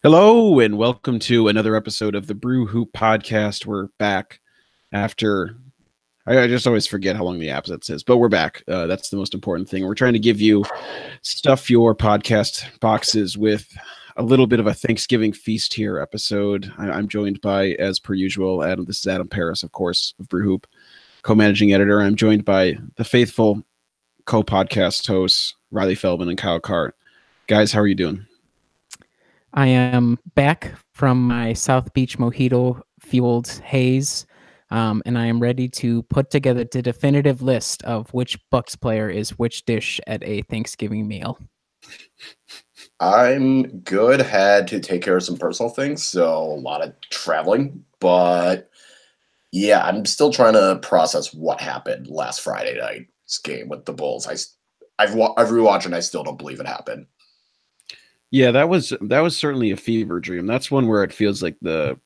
Hello and welcome to another episode of the Brew Hoop podcast. We're back after I just always forget how long the absence says, but we're back. That's the most important thing. We're trying to give you stuff your podcast boxes with a little bit of a Thanksgiving feast here episode. I'm joined by, as per usual, Adam. This is Adam Paris, of course, of Brew Hoop, co-managing editor. I'm joined by the faithful co-podcast hosts Riley Feldman and Kyle Cart. Guys, how are you doing? I am back from my South Beach mojito fueled haze, and I am ready to put together the definitive list of which Bucks player is which dish at a Thanksgiving meal. I'm good. Had to take care of some personal things, so a lot of traveling. But yeah, I'm still trying to process what happened last Friday night's game with the Bulls. I've rewatched and I still don't believe it happened. Yeah, that was certainly a fever dream. That's one where it feels like the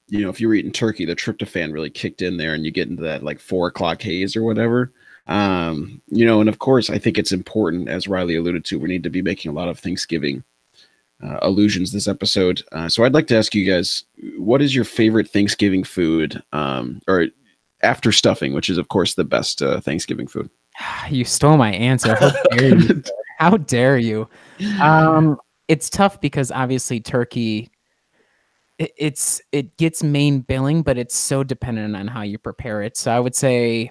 if you were eating turkey, the tryptophan really kicked in there, and you get into that like 4 o'clock haze or whatever. And of course, I think it's important, as Riley alluded to, we need to be making a lot of Thanksgiving allusions this episode. So I'd like to ask you guys, what is your favorite Thanksgiving food, or after stuffing, which is of course the best Thanksgiving food? You stole my answer. How dare you? How dare you? It's tough because obviously turkey, it gets main billing, but it's so dependent on how you prepare it. So I would say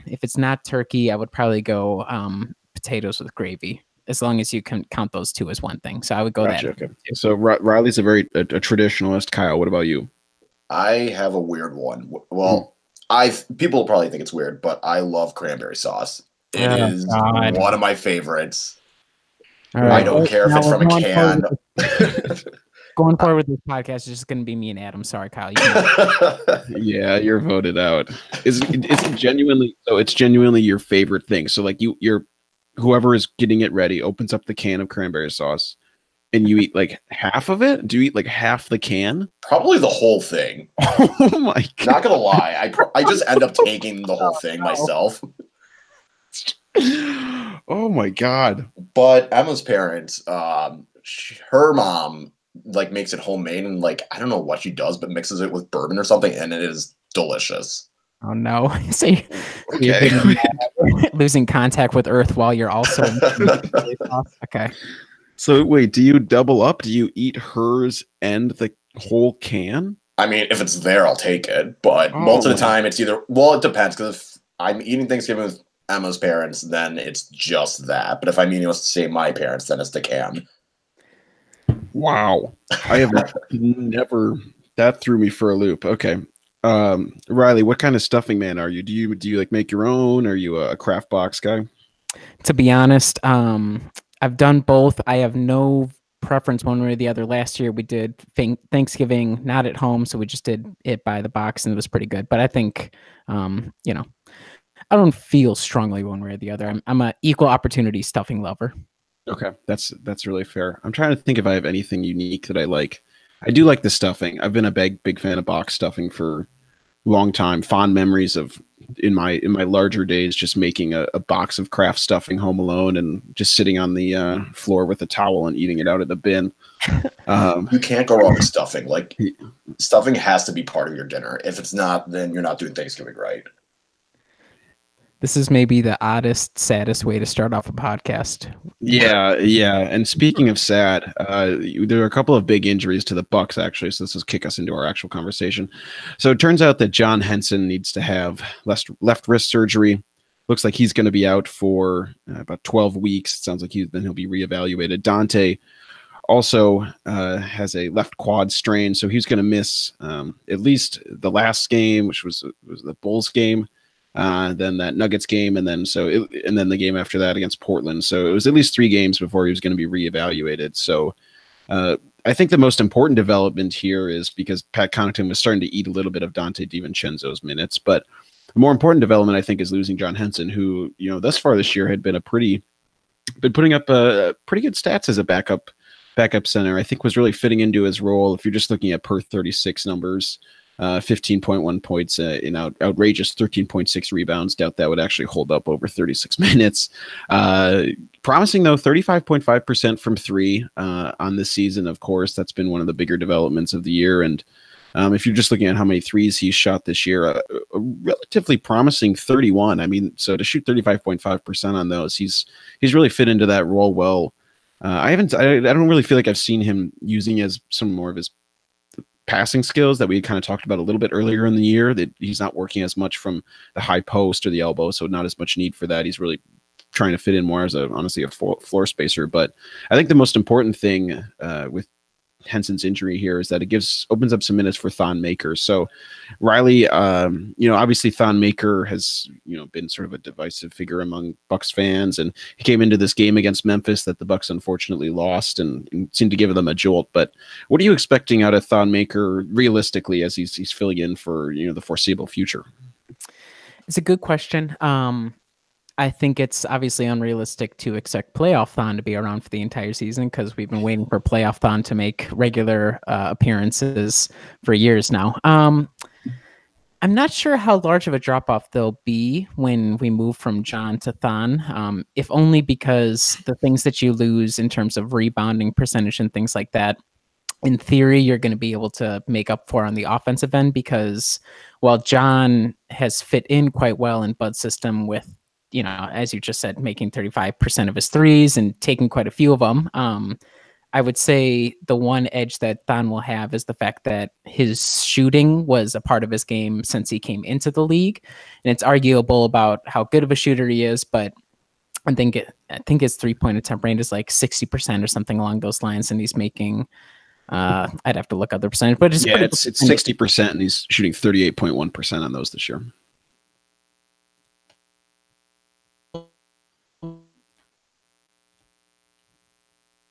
if it's not turkey, I would probably go potatoes with gravy, as long as you can count those two as one thing. So I would go Gotcha, that. okay. So Riley's a traditionalist. Kyle, what about you? I have a weird one. Well, people probably think it's weird, but I love cranberry sauce. It is one of my favorites. Right. I don't care if it's from a can. Going forward with this podcast is just going to be me and Adam. Sorry, Kyle. Yeah, you're voted out. Is it genuinely? So it's genuinely your favorite thing. So like you're whoever is getting it ready opens up the can of cranberry sauce, and you eat like half of it. Do you eat like half the can? Probably the whole thing. Oh my God! Not gonna lie, I just end up taking the whole thing myself. Oh my God. But Emma's parents, her mom like makes it homemade, and like I don't know what she does, but mixes it with bourbon or something, and it is delicious. Oh no. So you're losing contact with Earth while you're also okay. So wait, do you double up? Do you eat hers and the whole can? I mean, if it's there, I'll take it, but most of the time it's either, well, it depends, because if I'm eating Thanksgiving with Emma's parents, then it's just that. But if I'm eating with, say, my parents, then it's the can. Wow. I have never, that threw me for a loop. Okay. Riley, what kind of stuffing man are you? Do you like make your own? Are you a craft box guy? To be honest, I've done both. I have no preference one way or the other. Last year we did Thanksgiving not at home, so we just did it by the box, and it was pretty good. But I think, I don't feel strongly one way or the other. I'm an equal opportunity stuffing lover. Okay, that's really fair. I'm trying to think if I have anything unique that I like. I do like the stuffing. I've been a big fan of box stuffing for a long time. Fond memories of in my larger days just making a box of Kraft stuffing home alone and just sitting on the floor with a towel and eating it out of the bin. You can't go wrong with stuffing. Like, stuffing has to be part of your dinner. If it's not, then you're not doing Thanksgiving right. This is maybe the oddest, saddest way to start off a podcast. Yeah. And speaking of sad, there are a couple of big injuries to the Bucks, actually, so this will kick us into our actual conversation. So it turns out that John Henson needs to have left wrist surgery. Looks like he's going to be out for about 12 weeks. It sounds like he'll be reevaluated. Dante also has a left quad strain, so he's going to miss at least the last game, which was the Bulls game. Then that Nuggets game, and then the game after that against Portland. So it was at least 3 games before he was going to be reevaluated. So I think the most important development here is because Pat Connaughton was starting to eat a little bit of Dante DiVincenzo's minutes, but the more important development I think is losing John Henson, who thus far this year had been putting up pretty good stats as a backup center. I think was really fitting into his role. If you're just looking at per 36 numbers. 15.1 points in outrageous 13.6 rebounds. Doubt that would actually hold up over 36 minutes. Promising though, 35.5% from three on this season. Of course, that's been one of the bigger developments of the year. And if you're just looking at how many threes he's shot this year, a relatively promising 31. I mean, so to shoot 35.5% on those, he's really fit into that role well. I don't really feel like I've seen him using as some more of his passing skills that we kind of talked about a little bit earlier in the year, that he's not working as much from the high post or the elbow, so not as much need for that. He's really trying to fit in more as honestly a floor spacer. But I think the most important thing with Henson's injury here is that it opens up some minutes for Thon Maker. So Riley, obviously Thon Maker has, been sort of a divisive figure among Bucks fans, and he came into this game against Memphis that the Bucks unfortunately lost and seemed to give them a jolt. But what are you expecting out of Thon Maker realistically as he's filling in for, the foreseeable future? It's a good question. I think it's obviously unrealistic to expect playoff Thon to be around for the entire season, because we've been waiting for playoff Thon to make regular appearances for years now. I'm not sure how large of a drop-off there'll be when we move from John to Thon, if only because the things that you lose in terms of rebounding percentage and things like that, in theory, you're going to be able to make up for on the offensive end, because while John has fit in quite well in Bud's system with, as you just said, making 35% of his threes and taking quite a few of them. I would say the one edge that Thon will have is the fact that his shooting was a part of his game since he came into the league. And it's arguable about how good of a shooter he is, but I think his 3-point attempt rate is like 60% or something along those lines. And he's making, I'd have to look up the percentage, but it's 60%, and he's shooting 38.1% on those this year.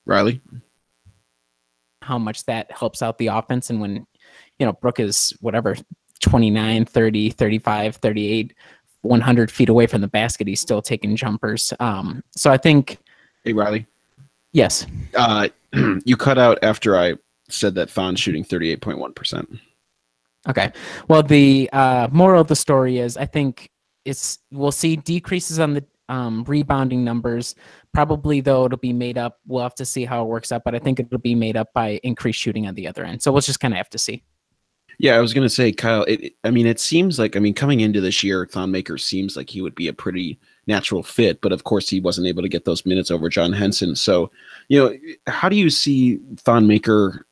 Riley, how much that helps out the offense. And when, Brooke is 29, 30, 35, 38, 100 feet away from the basket, he's still taking jumpers. So I think. Hey, Riley. Yes. You cut out after I said that Thon's shooting 38.1%. Okay. Well, the moral of the story is, I think we'll see decreases on the rebounding numbers. Probably, though, it'll be made up. We'll have to see how it works out, but I think it'll be made up by increased shooting on the other end. So we'll just kind of have to see. Yeah, I was going to say, Kyle, it seems like, coming into this year, Thon Maker seems like he would be a pretty natural fit, but of course he wasn't able to get those minutes over John Henson. So, how do you see Thon Maker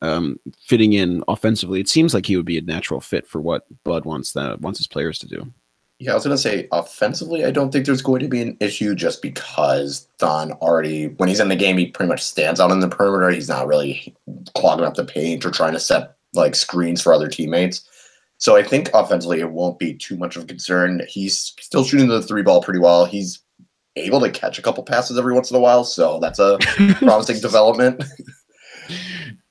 fitting in offensively? It seems like he would be a natural fit for what Bud wants his players to do. Yeah, I was going to say, offensively, I don't think there's going to be an issue, just because Thon already, when he's in the game, he pretty much stands out in the perimeter. He's not really clogging up the paint or trying to set screens for other teammates. So I think offensively it won't be too much of a concern. He's still shooting the three ball pretty well. He's able to catch a couple passes every once in a while, so that's a promising development.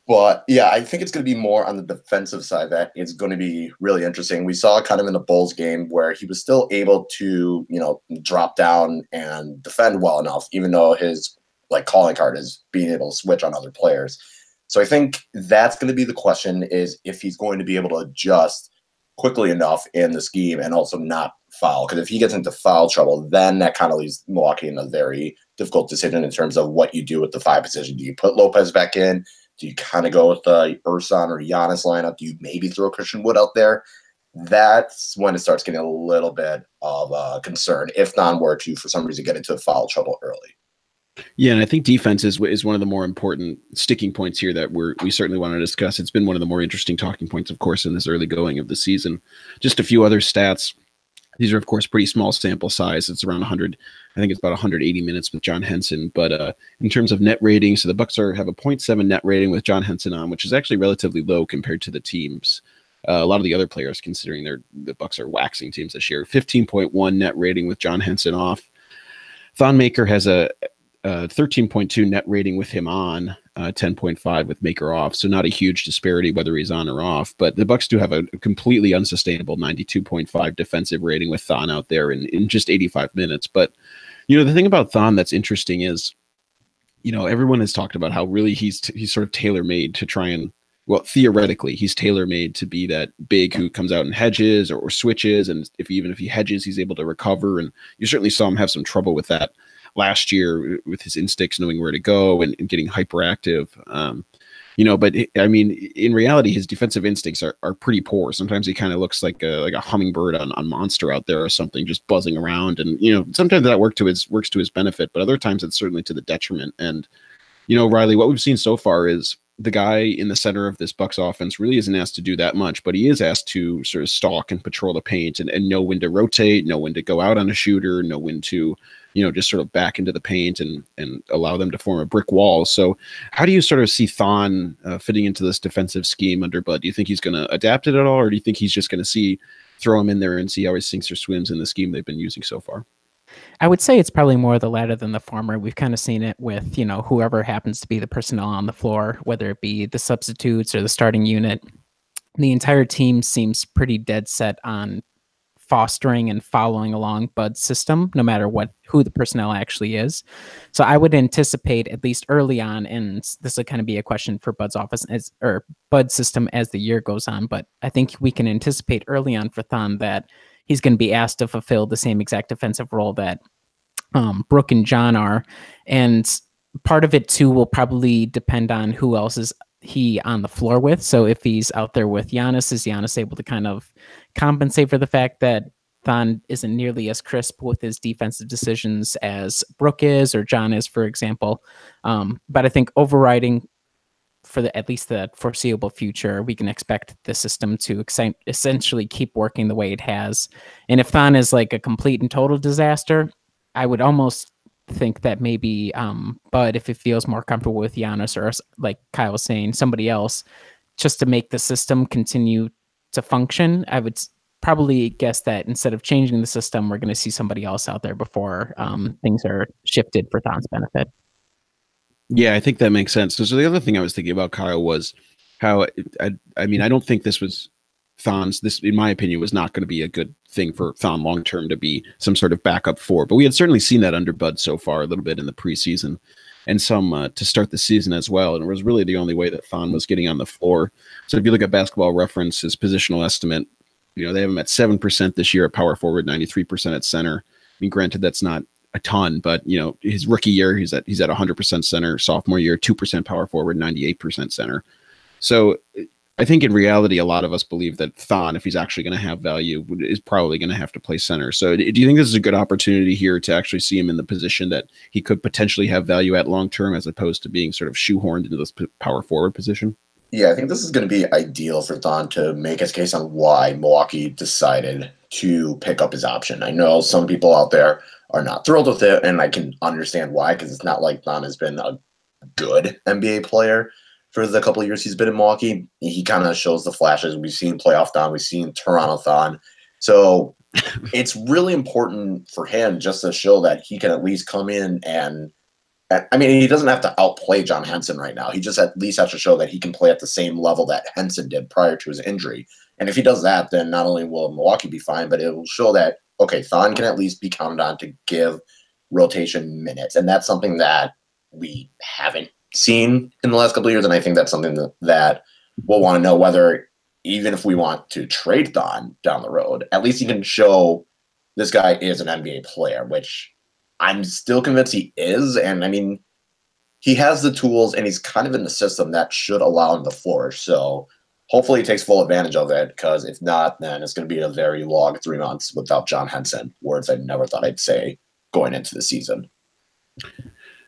But yeah, I think it's going to be more on the defensive side that it's going to be really interesting. We saw kind of in the Bulls game where he was still able to, drop down and defend well enough, even though his calling card is being able to switch on other players. So I think that's going to be the question, is if he's going to be able to adjust quickly enough in the scheme and also not foul. Because if he gets into foul trouble, then that kind of leaves Milwaukee in a very difficult decision in terms of what you do with the 5 position. Do you put Lopez back in? Do you kind of go with the Ersan or Giannis lineup? Do you maybe throw Christian Wood out there? That's when it starts getting a little bit of concern if Thon were to, for some reason, get into foul trouble early. Yeah, and I think defense is one of the more important sticking points here that we certainly want to discuss. It's been one of the more interesting talking points, of course, in this early going of the season. Just a few other stats. These are, of course, pretty small sample size. It's around 100. I think it's about 180 minutes with John Henson. But in terms of net rating, so the Bucks have a 0.7 net rating with John Henson on, which is actually relatively low compared to the teams. A lot of the other players, considering the Bucks are waxing teams this year. 15.1 net rating with John Henson off. Thon Maker has a 13.2 net rating with him on, 10.5 with Maker off. So not a huge disparity whether he's on or off. But the Bucks do have a completely unsustainable 92.5 defensive rating with Thon out there in just 85 minutes. But, the thing about Thon that's interesting is, everyone has talked about how really he's sort of tailor-made to try and, well, theoretically, he's tailor-made to be that big who comes out and hedges or switches. And even if he hedges, he's able to recover. And you certainly saw him have some trouble with that last year with his instincts, knowing where to go and getting hyperactive. But I mean, in reality, his defensive instincts are pretty poor. Sometimes he kind of looks like a hummingbird on Monster out there or something, just buzzing around. And sometimes that works to his benefit, but other times it's certainly to the detriment. And Riley, what we've seen so far is the guy in the center of this Bucks offense really isn't asked to do that much, but he is asked to sort of stalk and patrol the paint and know when to rotate, know when to go out on a shooter, know when to, just sort of back into the paint and allow them to form a brick wall. So how do you sort of see Thon fitting into this defensive scheme under Bud? Do you think he's going to adapt it at all, or do you think he's just going to throw him in there and see how he sinks or swims in the scheme they've been using so far? I would say it's probably more the latter than the former. We've kind of seen it with, whoever happens to be the personnel on the floor, whether it be the substitutes or the starting unit. The entire team seems pretty dead set on fostering and following along Bud's system, no matter who the personnel actually is. So I would anticipate, at least early on, and this will kind of be a question for Bud's office or Bud's system as the year goes on, but I think we can anticipate early on for Thon that he's going to be asked to fulfill the same exact defensive role that Brooke and John are. And part of it, too, will probably depend on who else is he on the floor with. So if he's out there with Giannis, is Giannis able to kind of compensate for the fact that Thon isn't nearly as crisp with his defensive decisions as Brooke is or John is, for example? But I think overriding for at least the foreseeable future, we can expect the system to essentially keep working the way it has. And if Thon is like a complete and total disaster, I would almost think that maybe Bud, if it feels more comfortable with Giannis or, like Kyle was saying, somebody else, just to make the system continue to function, I would probably guess that instead of changing the system, we're going to see somebody else out there before things are shifted for Thon's benefit. Yeah, I think that makes sense. So the other thing I was thinking about, Kyle, was how I mean, I don't think this was Thon's. This, in my opinion, was not going to be a good thing for Thon long term to be some sort of backup for. But we had certainly seen that under Bud so far, a little bit in the preseason, and some to start the season as well. And it was really the only way that Thon was getting on the floor. So if you look at Basketball Reference, his positional estimate, they have him at 7% this year at power forward, 93% at center. I mean, granted, that's not a ton, but his rookie year he's at 100% center. Sophomore year, 2% power forward, 98% center. So I think in reality, a lot of us believe that Thon, if he's actually going to have value, is probably going to have to play center. So do you think this is a good opportunity here to actually see him in the position that he could potentially have value at long term, as opposed to being sort of shoehorned into this power forward position? Yeah, I think this is going to be ideal for Thon to make his case on why Milwaukee decided to pick up his option. I know some people out there are not thrilled with it, and I can understand why, because it's not like Thon has been a good NBA player for the couple of years he's been in Milwaukee. He kind of shows the flashes. We've seen playoff Thon, we've seen Toronto Thon. So it's really important for him just to show that he can at least come in and, I mean, he doesn't have to outplay John Henson right now. He just at least has to show that he can play at the same level that Henson did prior to his injury. And if he does that, then not only will Milwaukee be fine, but it will show that, okay, Thon can at least be counted on to give rotation minutes. And that's something that we haven't seen in the last couple of years. And I think that's something that we'll want to know, whether even if we want to trade Thon down the road, at least he can show this guy is an NBA player, which I'm still convinced he is. And I mean, he has the tools and he's kind of in the system that should allow him to flourish. So hopefully he takes full advantage of it, because if not, then it's going to be a very long 3 months without John Henson, words I never thought I'd say going into the season.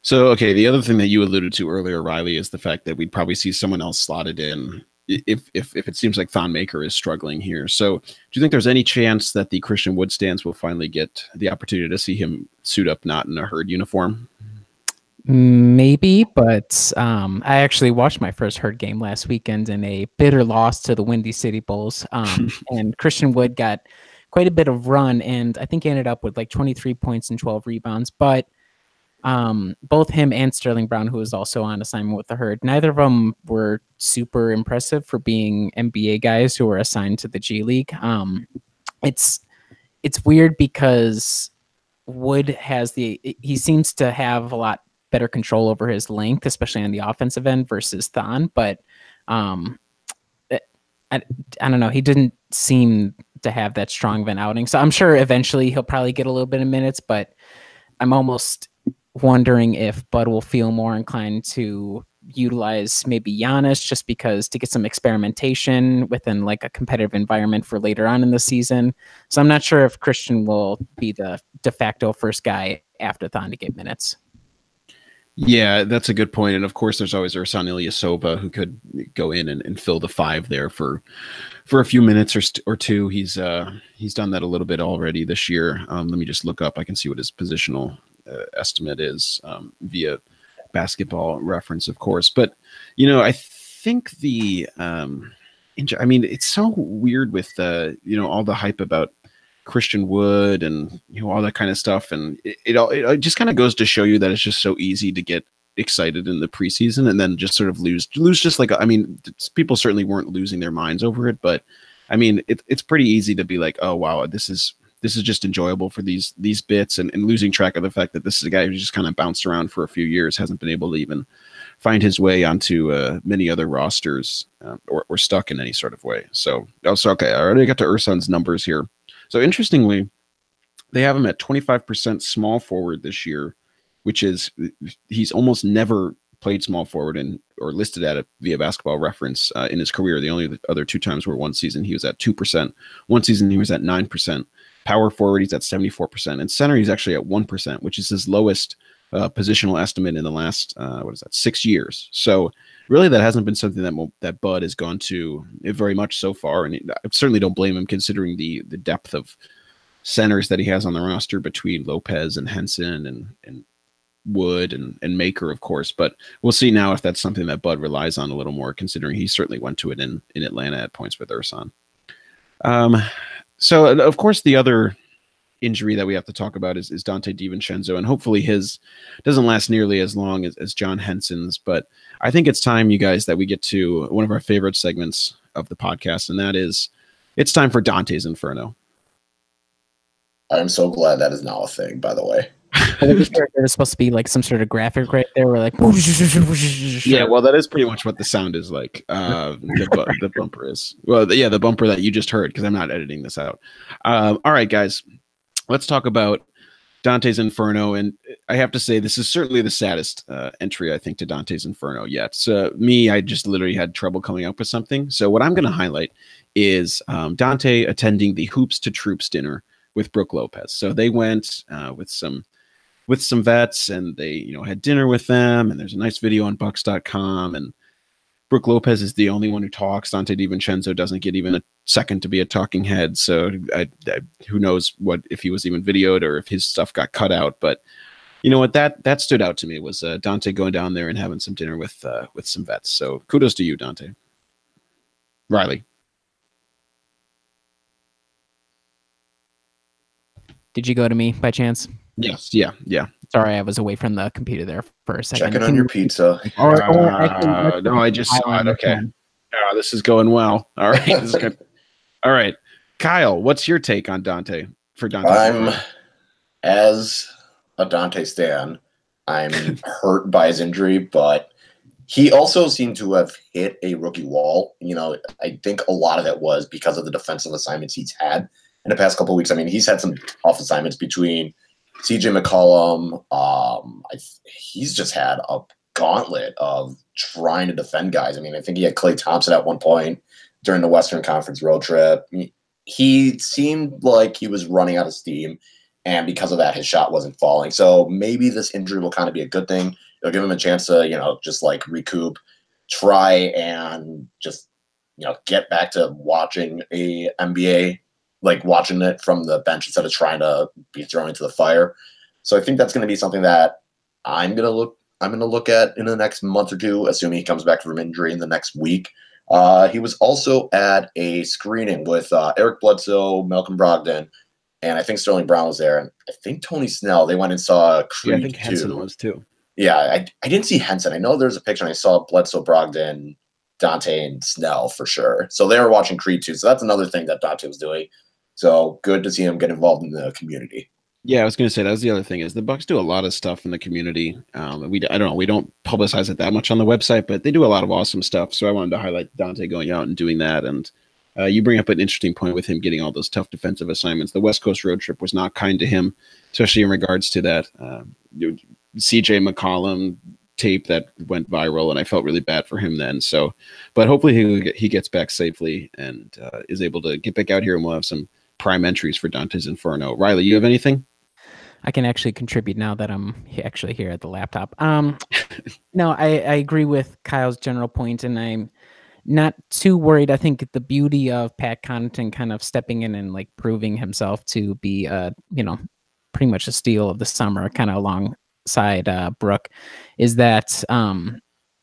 So, okay, the other thing that you alluded to earlier, Riley, is the fact that we'd probably see someone else slotted in if it seems like Thon Maker is struggling here. So do you think there's any chance that the Christian Wood stands will finally get the opportunity to see him suit up not in a Herd uniform? Maybe, but I actually watched my first Herd game last weekend in a bitter loss to the Windy City Bulls. And Christian Wood got quite a bit of run, and I think he ended up with like 23 points and 12 rebounds. But both him and Sterling Brown, who was also on assignment with the Herd, neither of them were super impressive for being NBA guys who were assigned to the G League. It's weird because Wood he seems to have a lot better control over his length, especially on the offensive end, versus Thon. But I don't know. He didn't seem to have that strong of an outing. So I'm sure eventually he'll probably get a little bit of minutes, but I'm almost wondering if Bud will feel more inclined to utilize maybe Giannis just because to get some experimentation within like a competitive environment for later on in the season. So I'm not sure if Christian will be the de facto first guy after Thon to get minutes. Yeah, that's a good point. And of course, there's always Ersan Ilyasova who could go in and fill the 5 there for a few minutes or two. He's done that a little bit already this year. Let me just look up. I can see what his positional estimate is via Basketball Reference, of course. But I think the I mean, it's so weird with all the hype about Christian Wood and all that kind of stuff, and it just kind of goes to show you that it's just so easy to get excited in the preseason and then just sort of lose just like, I mean, people certainly weren't losing their minds over it, but I mean it's pretty easy to be like, oh wow, this is just enjoyable for these bits, and losing track of the fact that this is a guy who just kind of bounced around for a few years, hasn't been able to even find his way onto many other rosters or stuck in any sort of way. So okay, I already got to Ursan's numbers here. So interestingly, they have him at 25% small forward this year, which is, he's almost never played small forward or listed at it via Basketball Reference in his career. The only other 2 times were one season he was at 2%. One season he was at 9%. Power forward, he's at 74%. And center, he's actually at 1%, which is his lowest positional estimate in the last, 6 years. So really that hasn't been something that Bud has gone to very much so far. And I certainly don't blame him considering the depth of centers that he has on the roster between Lopez and Henson and Wood and Maker, of course. But we'll see now if that's something that Bud relies on a little more, considering he certainly went to it in Atlanta at points with Ersan. So, of course, the other injury that we have to talk about is Dante DiVincenzo, and hopefully his doesn't last nearly as long as John Henson's. But I think it's time, you guys, that we get to one of our favorite segments of the podcast, and that is, it's time for Dante's Inferno. I'm so glad that is now a thing, by the way. There's supposed to be like some sort of graphic right there where like yeah, well, that is pretty much what the sound is like. The bumper is, well, yeah, the bumper that you just heard, because I'm not editing this out. All right, guys, let's talk about Dante's Inferno, and I have to say this is certainly the saddest entry, I think, to Dante's Inferno yet. So I just literally had trouble coming up with something. So what I'm going to highlight is Dante attending the Hoops to Troops dinner with Brooke Lopez. So they went with some vets, and they had dinner with them, and there's a nice video on Bucks.com, and Brooke Lopez is the only one who talks. Dante DiVincenzo doesn't get even a second to be a talking head, so who knows what if he was even videoed or if his stuff got cut out. But you know what, that stood out to me was Dante going down there and having some dinner with some vets. So kudos to you, Dante. Riley. Did you go to me by chance? Yes. Yeah. Sorry, I was away from the computer there for a second. Checking on your pizza. No, I just saw it. Okay. This is going well. All right. This is good. All right. Kyle, what's your take on Dante for Dante? I'm, as a Dante stan, I'm hurt by his injury, but he also seemed to have hit a rookie wall. I think a lot of it was because of the defensive assignments he's had in the past couple of weeks. I mean, he's had some tough assignments between CJ McCollum. He's just had a gauntlet of trying to defend guys. I mean, I think he had Klay Thompson at one point during the Western Conference road trip. He seemed like he was running out of steam, and because of that, his shot wasn't falling. So maybe this injury will kind of be a good thing. It'll give him a chance to, just like recoup, try and just, get back to watching a NBA, like watching it from the bench instead of trying to be thrown into the fire. So I think that's going to be something that I'm going to look at in the next month or two, assuming he comes back from injury in the next week. He was also at a screening with Eric Bledsoe, Malcolm Brogdon, and I think Sterling Brown was there, and I think Tony Snell. They went and saw Creed. Yeah, I think Henson was too. Yeah, I didn't see Henson. I know there's a picture, and I saw Bledsoe, Brogdon, Dante, and Snell for sure. So they were watching Creed too. So that's another thing that Dante was doing. So good to see him get involved in the community. Yeah, I was going to say that was the other thing is the Bucks do a lot of stuff in the community. I don't know, we don't publicize it that much on the website, but they do a lot of awesome stuff. So I wanted to highlight Dante going out and doing that. And you bring up an interesting point with him getting all those tough defensive assignments. The West Coast road trip was not kind to him, especially in regards to that. CJ McCollum tape that went viral, and I felt really bad for him then. So, but hopefully he gets back safely and is able to get back out here, and we'll have some prime entries for Dante's Inferno. Riley, you have anything? I can actually contribute now that I'm actually here at the laptop. No, I agree with Kyle's general point, and I'm not too worried. I think the beauty of Pat Connaughton kind of stepping in and like proving himself to be, pretty much a steal of the summer, kind of alongside Brooke, is that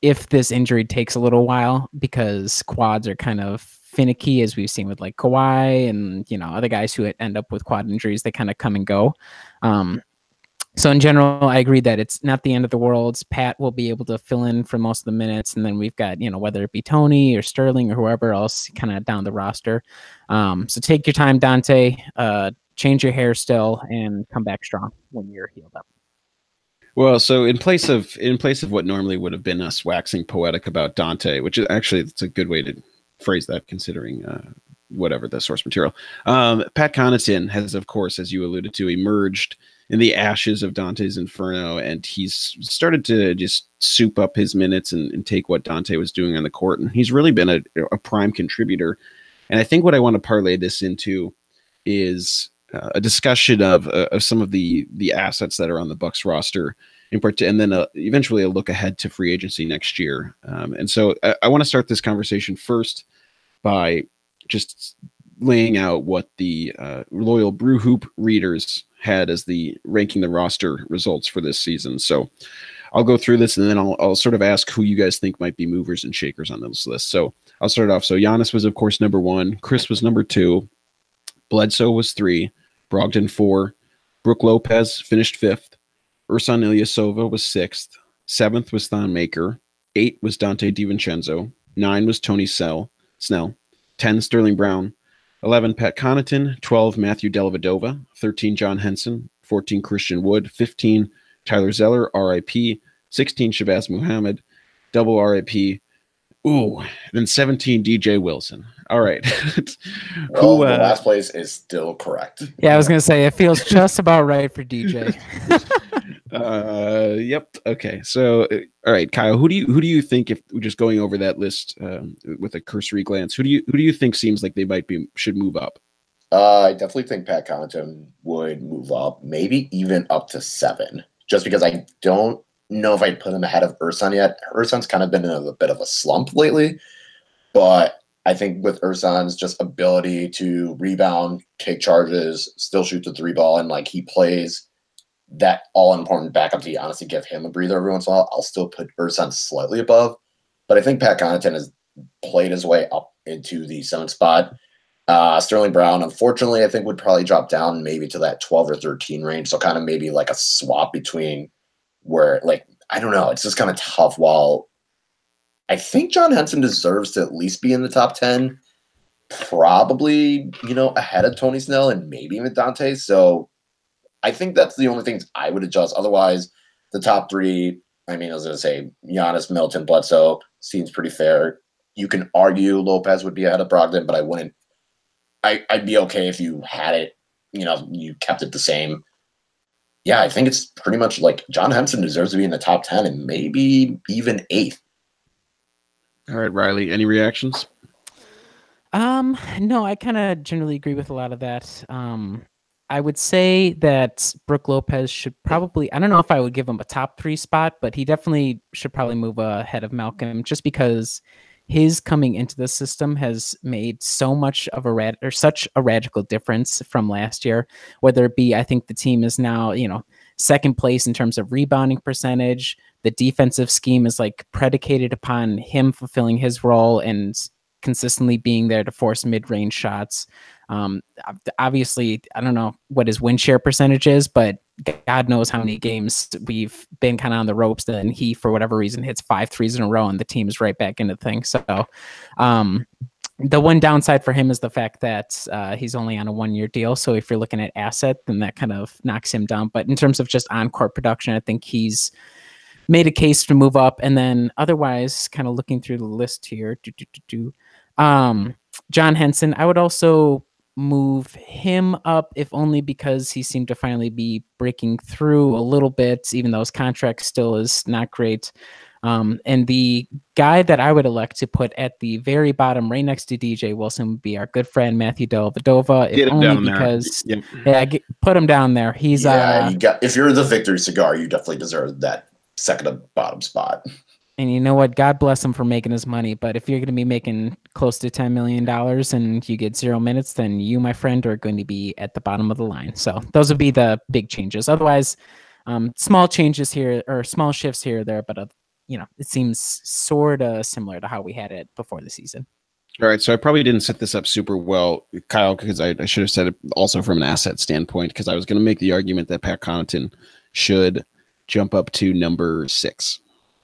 if this injury takes a little while, because quads are kind of finicky, as we've seen with like Kawhi and other guys who end up with quad injuries, they kind of come and go. So in general, I agree that it's not the end of the world. Pat will be able to fill in for most of the minutes, and then we've got whether it be Tony or Sterling or whoever else kind of down the roster. So take your time, Dante. Change your hair still, and come back strong when you're healed up. Well, so in place of what normally would have been us waxing poetic about Dante, which is actually it's a good way to phrase that considering whatever the source material. Pat Connaughton has, of course, as you alluded to, emerged in the ashes of Dante's Inferno, and he's started to just soup up his minutes and take what Dante was doing on the court, and he's really been a prime contributor. And I think what I want to parlay this into is a discussion of some of the assets that are on the Bucks roster, and then eventually a look ahead to free agency next year. And so I want to start this conversation first by just laying out what the loyal Brew Hoop readers had as the ranking the roster results for this season. So I'll go through this, and then I'll sort of ask who you guys think might be movers and shakers on this list. So I'll start off. So Giannis was, of course, number 1. Chris was number 2. Bledsoe was 3. Brogdon 4. Brook Lopez finished 5th. Ersan Ilyasova was 6th. 7th was Thon Maker. 8 was Dante DiVincenzo. 9 was Tony Snell. 10 Sterling Brown. 11 Pat Connaughton. 12 Matthew Dellavedova. 13 John Henson. 14 Christian Wood. 15 Tyler Zeller, RIP. 16 Shabazz Muhammad, double RIP. Ooh, then 17 DJ Wilson. All right. Well, the last place is still correct. Yeah, I was gonna say it feels just about right for DJ. Yep. Okay. So, all right, Kyle. Who do you think, if we're just going over that list with a cursory glance, who do you think seems like they should move up? I definitely think Pat Connaughton would move up, maybe even up to 7, just because I don't know if I'd put him ahead of Ersan yet. Ersan's kind of been in a bit of a slump lately, but I think with Ersan's just ability to rebound, take charges, still shoot the 3 ball, and like he plays that all-important backup to honestly give him a breather every once in a while, I'll still put Ersan slightly above. But I think Pat Connaughton has played his way up into the 7th spot. Sterling Brown, unfortunately, I think would probably drop down maybe to that 12 or 13 range. So kind of maybe like a swap between where, like, I don't know. It's just kind of tough. While I think John Henson deserves to at least be in the top 10, probably, ahead of Tony Snell and maybe even Dante. So I think that's the only things I would adjust. Otherwise, the top 3, I mean, I was going to say Giannis, Middleton, Bledsoe seems pretty fair. You can argue Lopez would be ahead of Brogdon, but I wouldn't. I'd be okay if you had it, you kept it the same. Yeah, I think it's pretty much like John Henson deserves to be in the top 10 and maybe even 8th. All right, Riley, any reactions? No, I kind of generally agree with a lot of that. I would say that Brook Lopez should probably, I don't know if I would give him a top 3 spot, but he definitely should probably move ahead of Malcolm, just because his coming into the system has made so much of such a radical difference from last year. Whether it be, I think the team is now, 2nd place in terms of rebounding percentage. The defensive scheme is like predicated upon him fulfilling his role and consistently being there to force mid-range shots. Obviously, I don't know what his win share percentage is, but God knows how many games we've been kind of on the ropes, and he, for whatever reason, hits 5 threes in a row, and the team is right back into things. So the one downside for him is the fact that he's only on a 1-year deal. So if you're looking at asset, then that kind of knocks him down. But in terms of just on-court production, I think he's made a case to move up. And then otherwise, kind of looking through the list here, John Henson, I would also move him up, if only because he seemed to finally be breaking through a little bit, even though his contract still is not great. And the guy that I would elect to put at the very bottom, right next to DJ Wilson, would be our good friend Matthew Dellavedova, if Get him only down there. because Yep. put him down there. He's if you're the victory cigar, you definitely deserve that second to bottom spot. and you know what? God bless him for making his money. But if you're going to be making close to $10 million and you get 0 minutes, then you, my friend, are going to be at the bottom of the line. So those would be the big changes. Otherwise, small changes here or small shifts here or there, but it seems sort of similar to how we had it before the season. All right, so I probably didn't set this up super well, Kyle, because I should have said it also from an asset standpoint, because I was going to make the argument that Pat Connaughton should jump up to number 6.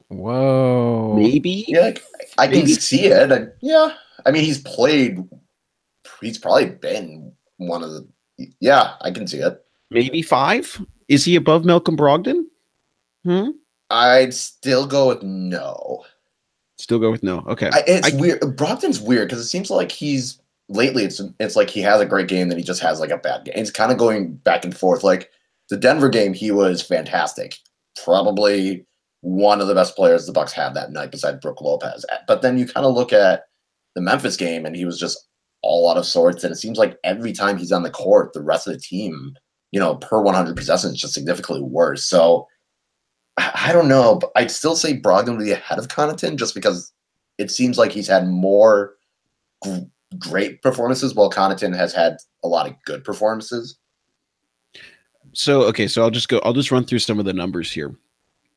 Whoa. Maybe? Yeah, I can see it. Yeah. I mean, he's probably been one of the, yeah, I can see it. Maybe 5? Is he above Malcolm Brogdon? I'd still go with no. Still go with no. Okay. It's weird. Brogdon's weird because it seems like lately it's like he has a great game, then he just has like a bad game. It's kind of going back and forth. Like the Denver game, he was fantastic. Probably one of the best players the Bucks had that night besides Brook Lopez. But then you kind of look at the Memphis game and he was just all out of sorts. And it seems like every time he's on the court, the rest of the team, per 100 possessions is just significantly worse. So I don't know, but I'd still say Brogdon would be ahead of Connaughton just because it seems like he's had more great performances while Connaughton has had a lot of good performances. So, okay, so I'll just run through some of the numbers here.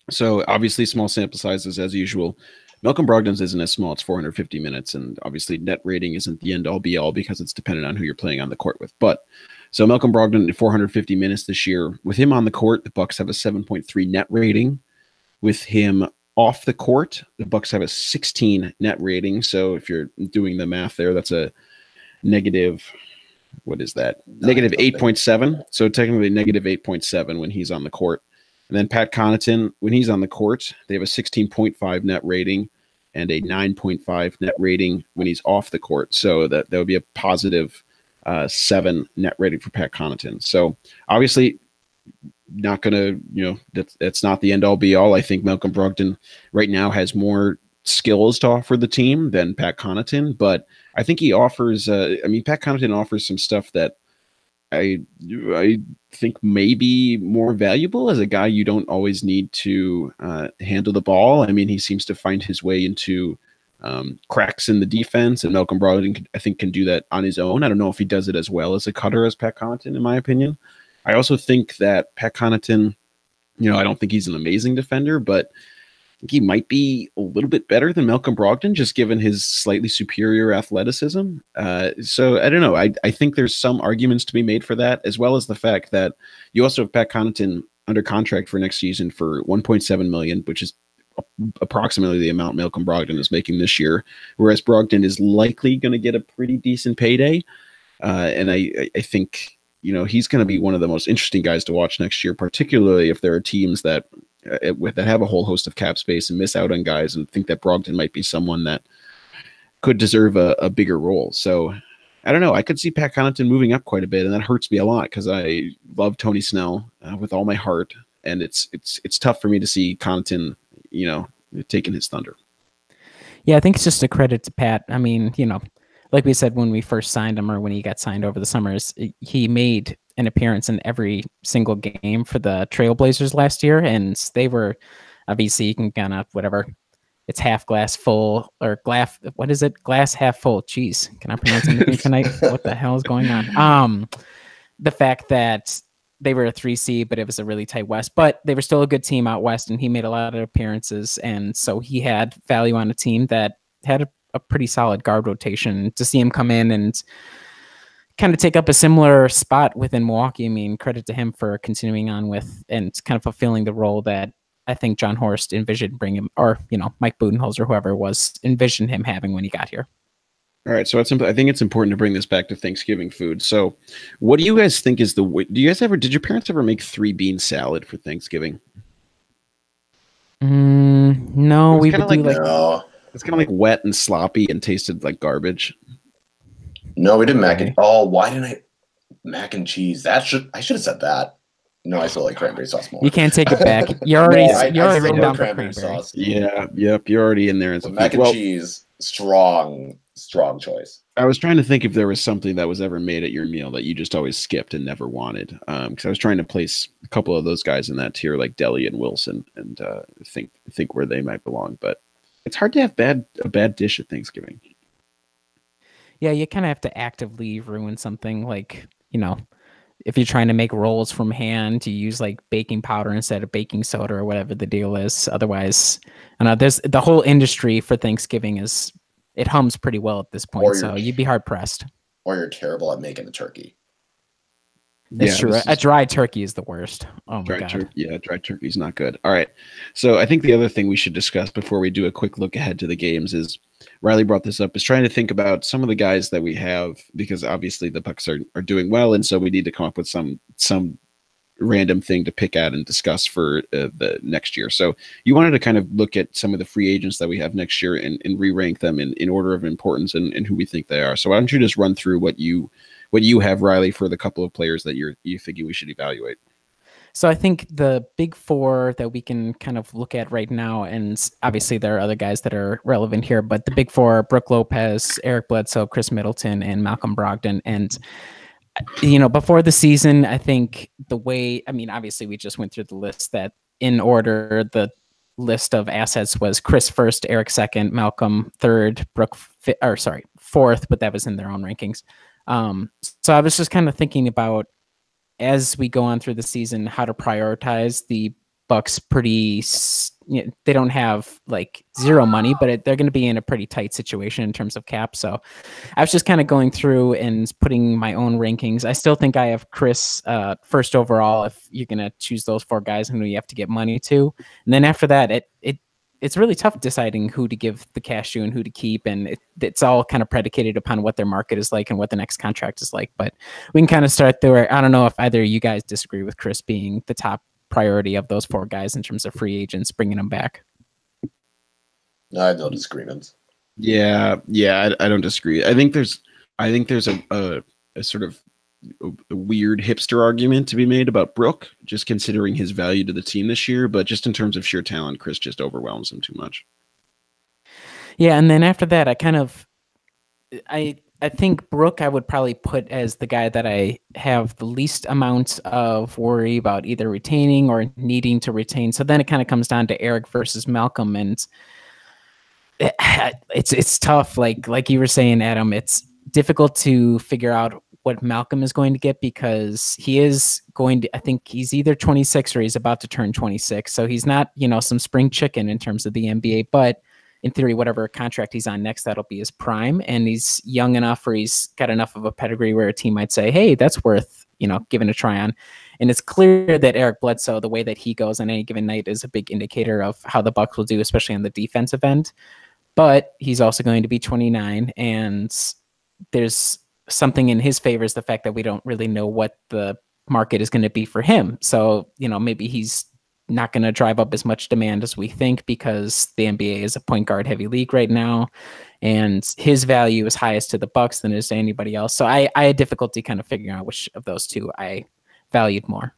So obviously small sample sizes as usual. Malcolm Brogdon's isn't as small. It's 450 minutes. And obviously net rating isn't the end all be all because it's dependent on who you're playing on the court with. But so Malcolm Brogdon, 450 minutes this year. With him on the court, the Bucks have a 7.3 net rating. With him off the court, the Bucks have a 16 net rating. So if you're doing the math there, that's a negative, what is that? Negative 8.7. So technically negative 8.7 when he's on the court. And then Pat Connaughton, when he's on the court, they have a 16.5 net rating and a 9.5 net rating when he's off the court. So that would be a positive 7 net rating for Pat Connaughton. So obviously not going to, that's not the end all be all. I think Malcolm Brogdon right now has more skills to offer the team than Pat Connaughton, but I think he offers, Pat Connaughton offers some stuff that I think may be more valuable as a guy you don't always need to handle the ball. I mean, he seems to find his way into cracks in the defense, and Malcolm Brogdon, I think, can do that on his own. I don't know if he does it as well as a cutter as Pat Connaughton, in my opinion. I also think that Pat Connaughton, I don't think he's an amazing defender, but I think he might be a little bit better than Malcolm Brogdon, just given his slightly superior athleticism. So I don't know. I think there's some arguments to be made for that, as well as the fact that you also have Pat Connaughton under contract for next season for $1.7 million, which is approximately the amount Malcolm Brogdon is making this year, whereas Brogdon is likely going to get a pretty decent payday. And I think, he's going to be one of the most interesting guys to watch next year, particularly if there are teams that have a whole host of cap space and miss out on guys and think that Brogdon might be someone that could deserve a bigger role. So I don't know. I could see Pat Connaughton moving up quite a bit, and that hurts me a lot because I love Tony Snell with all my heart, and it's tough for me to see Connaughton, taking his thunder. Yeah, I think it's just a credit to Pat. I mean, like we said when we first signed him, or when he got signed over the summers, he made an appearance in every single game for the Trailblazers last year, and they were, obviously you can kind of whatever, it's half glass full or glass, what is it, glass half full. Jeez, can I pronounce anything tonight? What the hell is going on? The fact that they were a 3 seed, but it was a really tight West, but they were still a good team out West, and he made a lot of appearances, and so he had value on a team that had a pretty solid guard rotation. To see him come in and kind of take up a similar spot within Milwaukee, I mean, credit to him for continuing on with and kind of fulfilling the role that I think John Horst envisioned bring him, or Mike Budenholzer, whoever it was, envisioned him having when he got here. All right, so I think it's important to bring this back to Thanksgiving food. So, what do you guys think is did your parents ever make 3-bean salad for Thanksgiving? No, we would do no. It's kind of like wet and sloppy and tasted like garbage. No, we did mac and Okay. oh, why didn't I mac and cheese? I should have said that. No, I still like cranberry sauce more. You can't take it back. You're No, already I you're already still written go down for cranberry cranberry. sauce. Yeah, yep, you're already in there as a But mac feat. and Well, cheese, strong choice. I was trying to think if there was something that was ever made at your meal that you just always skipped and never wanted. Because I was trying to place a couple of those guys in that tier, like Deli and Wilson, and think where they might belong. But it's hard to have a bad dish at Thanksgiving. Yeah, you kind of have to actively ruin something like, if you're trying to make rolls from hand, you use like baking powder instead of baking soda or whatever the deal is. Otherwise, I know there's the whole industry for Thanksgiving it hums pretty well at this point. So you'd be hard pressed. Or you're terrible at making the turkey. It's true. A dry turkey is the worst. Oh my God. Dry turkey's not good. All right. So I think the other thing we should discuss before we do a quick look ahead to the games is Riley brought this up, is trying to think about some of the guys that we have, because obviously the Bucks are doing well, and so we need to come up with some random thing to pick at and discuss for the next year. So you wanted to kind of look at some of the free agents that we have next year and re-rank them in order of importance and who we think they are. So why don't you just run through what you have, Riley, for the couple of players that you thinking we should evaluate? So I think the big four that we can kind of look at right now, and obviously there are other guys that are relevant here, but the big four are Brook Lopez, Eric Bledsoe, Chris Middleton, and Malcolm Brogdon. And, before the season, I think obviously we just went through the list that in order, the list of assets was Chris first, Eric second, Malcolm third, Brook fourth, but that was in their own rankings. So I was just kind of thinking about, as we go on through the season, how to prioritize the Bucks. They don't have like zero money, but they're going to be in a pretty tight situation in terms of cap. So I was just kind of going through and putting my own rankings. I still think I have Chris first overall if you're going to choose those four guys and who you have to get money to. And then after that, it's really tough deciding who to give the cash to and who to keep. And it's all kind of predicated upon what their market is like and what the next contract is like. But we can kind of start there. I don't know if either of you guys disagree with Chris being the top priority of those four guys in terms of free agents, bringing them back. No, I have no disagreements. Yeah, I don't disagree. I think there's a sort of a weird hipster argument to be made about Brook, just considering his value to the team this year, but just in terms of sheer talent, Chris just overwhelms him too much. Yeah, and then after that, I think Brook I would probably put as the guy that I have the least amount of worry about either retaining or needing to retain. So then it kind of comes down to Eric versus Malcolm, and it's tough. Like you were saying, Adam, it's difficult to figure out what Malcolm is going to get because he is going to, I think he's either 26 or he's about to turn 26. So he's not, some spring chicken in terms of the NBA, but in theory, whatever contract he's on next, that'll be his prime. And he's young enough or he's got enough of a pedigree where a team might say, hey, that's worth, giving a try on. And it's clear that Eric Bledsoe, the way that he goes on any given night is a big indicator of how the Bucks will do, especially on the defensive end. But he's also going to be 29 and there's something in his favor is the fact that we don't really know what the market is going to be for him. So, maybe he's not going to drive up as much demand as we think because the NBA is a point guard heavy league right now. And his value is highest to the Bucks than it is to anybody else. So I had difficulty kind of figuring out which of those two I valued more.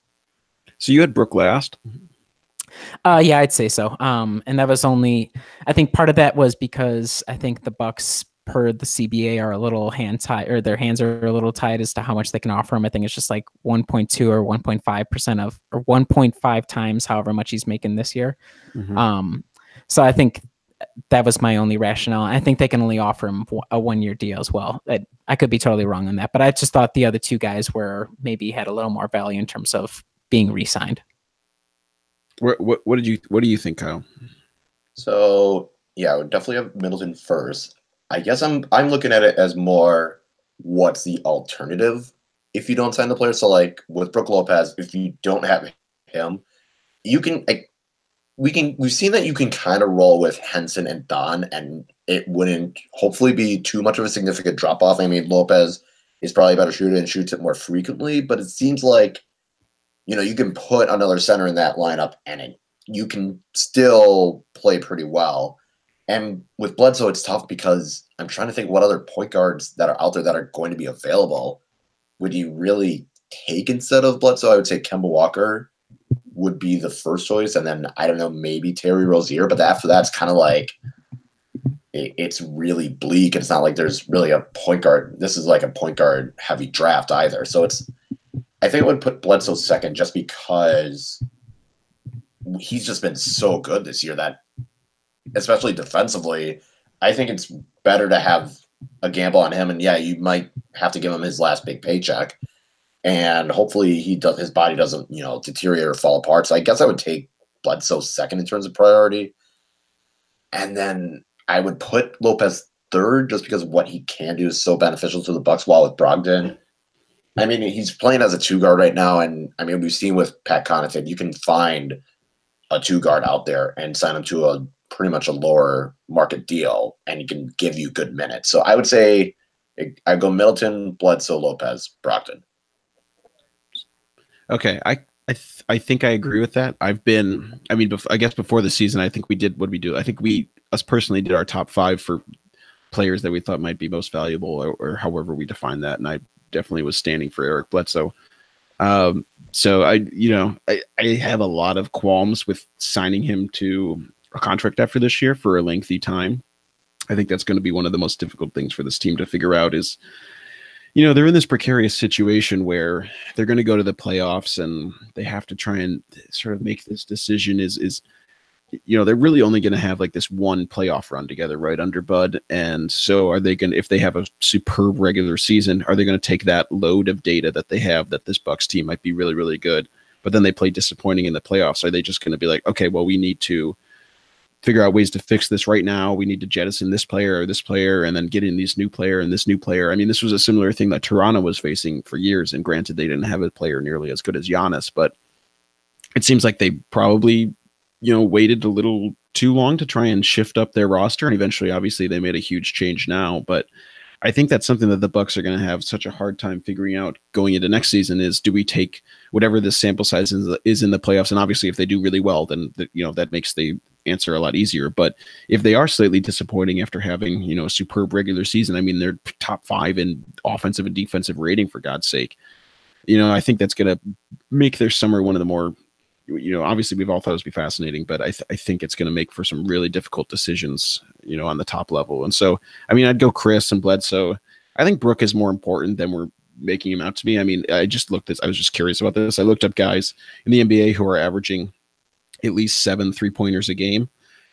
So you had Brook last? Yeah, I'd say so. And that was I think part of that was because I think the Bucks per the CBA are a little or their hands are a little tied as to how much they can offer him. I think it's just like 1.2 or 1.5% or 1.5 times however much he's making this year. Mm-hmm. So I think that was my only rationale. I think they can only offer him a 1-year deal as well. I could be totally wrong on that, but I just thought the other two guys were maybe had a little more value in terms of being re-signed. What do you think, Kyle? So yeah, I would definitely have Middleton first. I guess I'm looking at it as more what's the alternative if you don't sign the player. So like with Brook Lopez, if you don't have him, you can we've seen that you can kind of roll with Henson and Don, and it wouldn't hopefully be too much of a significant drop off. I mean, Lopez is probably a better shooter and shoots it more frequently, but it seems like you can put another center in that lineup and you can still play pretty well. And with Bledsoe, it's tough because, I'm trying to think what other point guards that are out there that are going to be available would you really take instead of Bledsoe. I would say Kemba Walker would be the first choice, and then I don't know, maybe Terry Rozier. But after that, it's kind of like it's really bleak. It's not like there's really a point guard. This is like a point guard heavy draft either. So I think it would put Bledsoe second just because he's just been so good this year that, especially defensively, I think it's better to have a gamble on him. And yeah, you might have to give him his last big paycheck, and hopefully his body doesn't, deteriorate or fall apart. So I guess I would take Bledsoe second in terms of priority. And then I would put Lopez third just because what he can do is so beneficial to the Bucks. While with Brogdon, I mean, he's playing as a 2 guard right now. And I mean, we've seen with Pat Connaughton, you can find a 2 guard out there and sign him to a pretty much a lower market deal, and he can give you good minutes. So I would say I go Middleton, Bledsoe, Lopez, Brogdon. Okay, I think I agree with that. I guess before the season, I think we did what we do. I think us personally did our top 5 for players that we thought might be most valuable, or however we define that. And I definitely was standing for Eric Bledsoe. So I have a lot of qualms with signing him to a contract after this year for a lengthy time. I think that's going to be one of the most difficult things for this team to figure out is, they're in this precarious situation where they're going to go to the playoffs and they have to try and sort of make this decision they're really only going to have like this one playoff run together right under Bud. And so are they going to, if they have a superb regular season, are they going to take that load of data that they have that this Bucks team might be really, really good, but then they play disappointing in the playoffs? Are they just going to be like, okay, well, we need to figure out ways to fix this right now. We need to jettison this player, and then get in this new player and this new player. I mean, this was a similar thing that Toronto was facing for years. And granted, they didn't have a player nearly as good as Giannis, but it seems like they probably, waited a little too long to try and shift up their roster. And eventually, obviously, they made a huge change now. But I think that's something that the Bucks are going to have such a hard time figuring out going into next season is, do we take whatever the sample size is in the playoffs? And obviously, if they do really well, then that makes the answer a lot easier. But if they are slightly disappointing after having, a superb regular season, I mean, they're top 5 in offensive and defensive rating, for God's sake. I think that's going to make their summer one of the more, obviously we've all thought it would be fascinating, but I think it's going to make for some really difficult decisions, on the top level. And so, I mean, I'd go Chris and Bledsoe. I think Brook is more important than we're making him out to be. I mean, I was just curious about this. I looked up guys in the NBA who are averaging at least 7 3-pointers a game,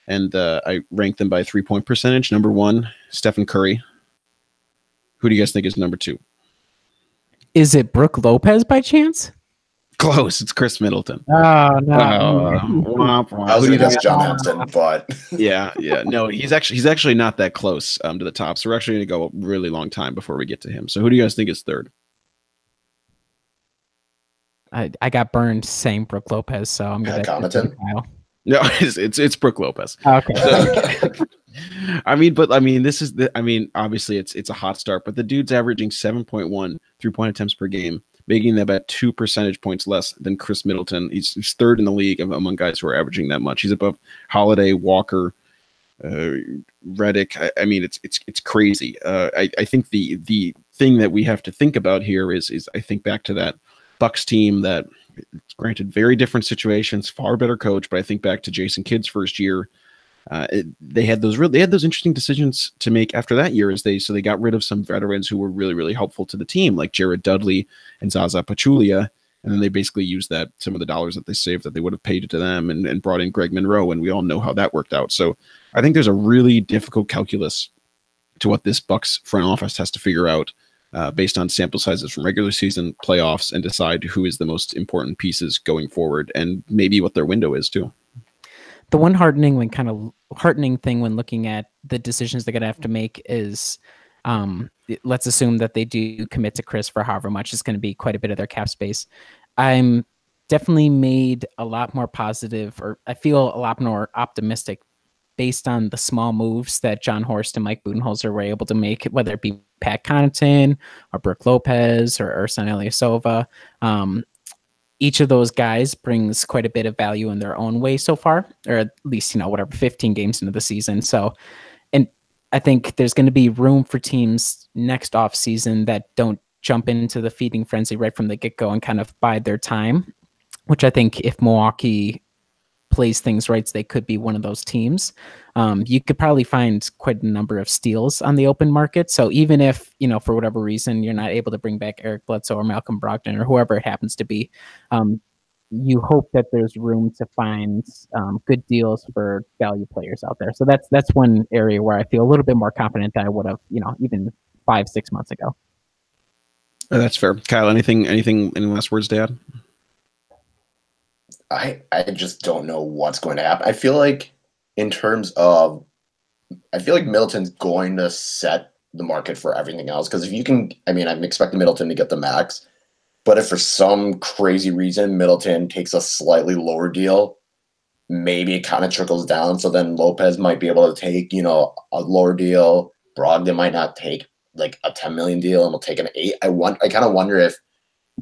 and I ranked them by 3-point percentage. Number 1, Stephen Curry. Who do you guys think is number 2? Is it Brook Lopez by chance? Close. It's Chris Middleton. Oh no! I was going to guess John Henson, but yeah. No, he's actually not that close to the top. So we're actually going to go a really long time before we get to him. So who do you guys think is third? I got burned saying Brook Lopez, so I'm going to. No, it's Brook Lopez. Okay. So, obviously it's a hot start, but the dude's averaging 7.1 3-point attempts per game, making them about 2 percentage points less than Chris Middleton. He's third in the league among guys who are averaging that much. He's above Holiday, Walker, Redick. I mean, it's crazy. I think the thing that we have to think about here is I think back to that Bucks team that, granted, very different situations, far better coach, but I think back to Jason Kidd's first year. They had those interesting decisions to make after that year, so they got rid of some veterans who were really, really helpful to the team, like Jared Dudley and Zaza Pachulia, and then they basically used some of the dollars that they saved that they would have paid to them and brought in Greg Monroe, and we all know how that worked out. So I think there's a really difficult calculus to what this Bucks front office has to figure out based on sample sizes from regular season, playoffs, and decide who is the most important pieces going forward, and maybe what their window is too. The one heartening thing when looking at the decisions they're going to have to make is, let's assume that they do commit to Chris for however much is going to be quite a bit of their cap space. I'm definitely made a lot more positive, or I feel a lot more optimistic based on the small moves that John Horst and Mike Budenholzer were able to make, whether it be Pat Connaughton or Brook Lopez or Ersan Ilyasova. Each of those guys brings quite a bit of value in their own way so far, or at least, 15 games into the season. So, and I think there's going to be room for teams next off season that don't jump into the feeding frenzy right from the get-go and kind of bide their time, which I think if Milwaukee plays things right, they could be one of those teams. You could probably find quite a number of steals on the open market. So even if, for whatever reason, you're not able to bring back Eric Bledsoe or Malcolm Brogdon or whoever it happens to be, you hope that there's room to find good deals for value players out there. So that's one area where I feel a little bit more confident than I would have, even 5-6 months ago. That's fair. Kyle, any last words to add? I just don't know what's going to happen. I feel like Middleton's going to set the market for everything else. Because if you can, I'm expecting Middleton to get the max. But if for some crazy reason Middleton takes a slightly lower deal, maybe it kind of trickles down. So then Lopez might be able to take, a lower deal. Brogdon might not take like a $10 million deal and will take an 8. I kind of wonder if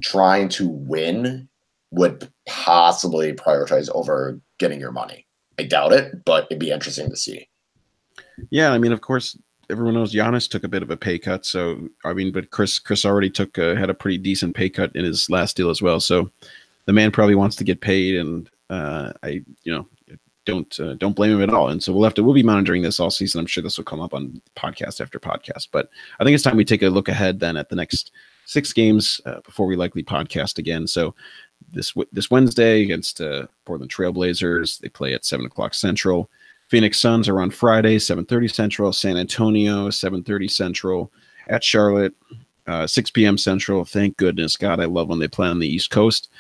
trying to win would possibly prioritize over getting your money. I doubt it, but it'd be interesting to see. Yeah, of course, everyone knows Giannis took a bit of a pay cut. So, but Chris already had a pretty decent pay cut in his last deal as well. So the man probably wants to get paid, and I don't blame him at all. And so we'll be monitoring this all season. I'm sure this will come up on podcast after podcast. But I think it's time we take a look ahead then at the next 6 games before we likely podcast again. So this Wednesday against Portland Trailblazers, they play at 7:00 Central. Phoenix Suns are on Friday, 7:30 Central. San Antonio, 7:30 Central. At Charlotte, 6 p.m. Central. Thank goodness. God, I love when they play on the East Coast.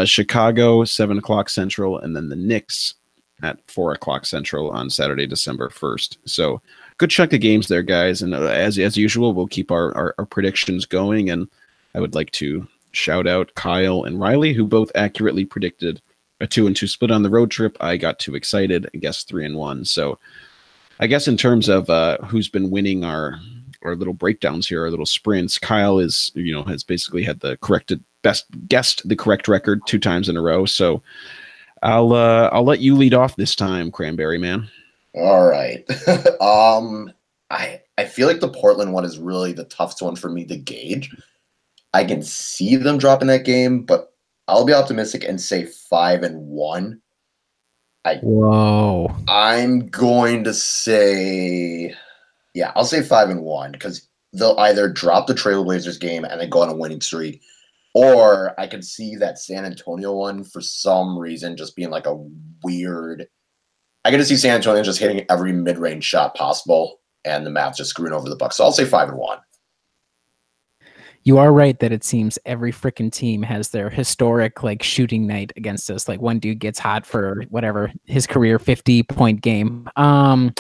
Chicago, 7:00 Central. And then the Knicks at 4:00 Central on Saturday, December 1st. So good chunk of games there, guys. And as usual, we'll keep our predictions going. And I would like to shout out Kyle and Riley, who both accurately predicted a 2-2 split on the road trip. I got too excited. I guess 3-1. So I guess in terms of who's been winning our little breakdowns here, our little sprints, Kyle has basically had the correct record 2 times in a row. So I'll let you lead off this time, Cranberry Man. All right. I feel like the Portland one is really the toughest one for me to gauge. I can see them dropping that game, but I'll be optimistic and say 5-1. Whoa. I'm going to say, I'll say 5-1 because they'll either drop the Trailblazers game and then go on a winning streak, or I could see that San Antonio one for some reason just being like a weird. I get to see San Antonio just hitting every mid-range shot possible, and the Mavs just screwing over the Bucks. So I'll say 5-1. You are right that it seems every freaking team has their historic shooting night against us. Like one dude gets hot for whatever his career 50-point game. I'm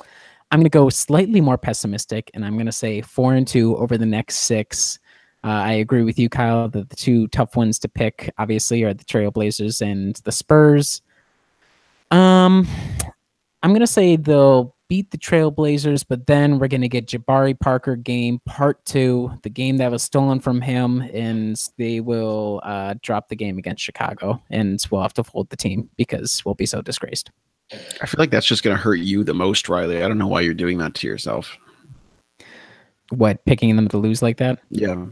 going to go slightly more pessimistic, and I'm going to say 4-2 over the next 6. I agree with you, Kyle, that the 2 tough ones to pick obviously are the Trailblazers and the Spurs. I'm going to say they'll beat the Trailblazers, but then we're going to get Jabari Parker game part 2, the game that was stolen from him, and they will drop the game against Chicago, and we'll have to fold the team because we'll be so disgraced. I feel like that's just going to hurt you the most, Riley. I don't know why you're doing that to yourself. What, picking them to lose like that? Yeah.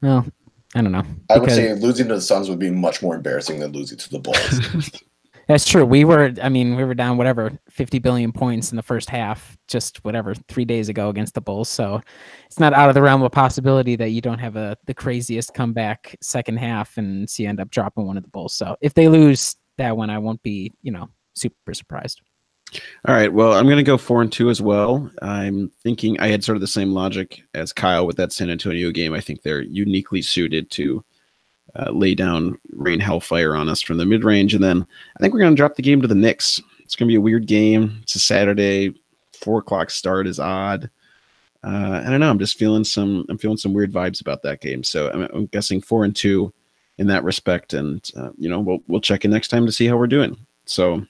Well, I don't know. I would say losing to the Suns would be much more embarrassing than losing to the Bulls. That's true. We were down 50 billion points in the first half, just 3 days ago against the Bulls. So it's not out of the realm of possibility that you don't have the craziest comeback second half and you end up dropping one of the Bulls. So if they lose that one, I won't be, super surprised. All right. Well, I'm going to go 4-2 as well. I'm thinking I had sort of the same logic as Kyle with that San Antonio game. I think they're uniquely suited to lay down rain hellfire on us from the mid-range. And then I think we're going to drop the game to the Knicks. It's going to be a weird game. It's a Saturday. 4:00 start is odd. I don't know. I'm feeling some weird vibes about that game. So I'm guessing 4-2 in that respect. And, we'll check in next time to see how we're doing. So,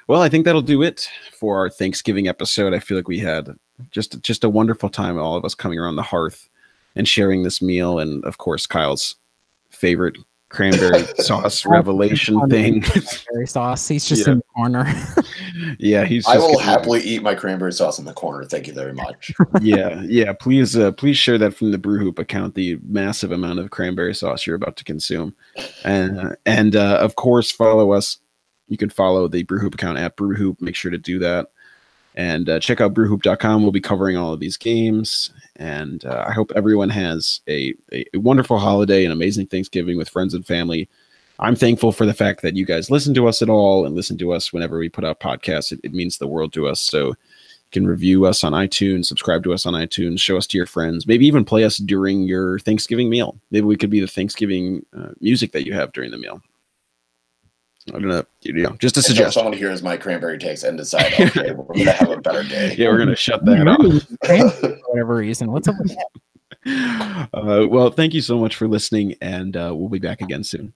well, I think that'll do it for our Thanksgiving episode. I feel like we had just a wonderful time, all of us coming around the hearth and sharing this meal. And of course, Kyle's favorite cranberry sauce revelation thing. Cranberry sauce. He's just Yeah. in the corner. Yeah, he's. I Just will getting- happily eat my cranberry sauce in the corner. Thank you very much. Yeah. Please share that from the Brew Hoop account. The massive amount of cranberry sauce you're about to consume, and of course follow us. You can follow the Brew Hoop account at Brew Hoop. Make sure to do that. And check out brewhoop.com. We'll be covering all of these games. And I hope everyone has a wonderful holiday, an amazing Thanksgiving with friends and family. I'm thankful for the fact that you guys listen to us at all and listen to us whenever we put out podcasts. It means the world to us. So you can review us on iTunes, subscribe to us on iTunes, show us to your friends, maybe even play us during your Thanksgiving meal. Maybe we could be the Thanksgiving music that you have during the meal. I don't know, just a suggestion. Someone hears my cranberry takes and decide, okay, we're going to have a better day. Yeah, we're going to shut that off. For whatever reason. What's up with that? Well, thank you so much for listening, and we'll be back again soon.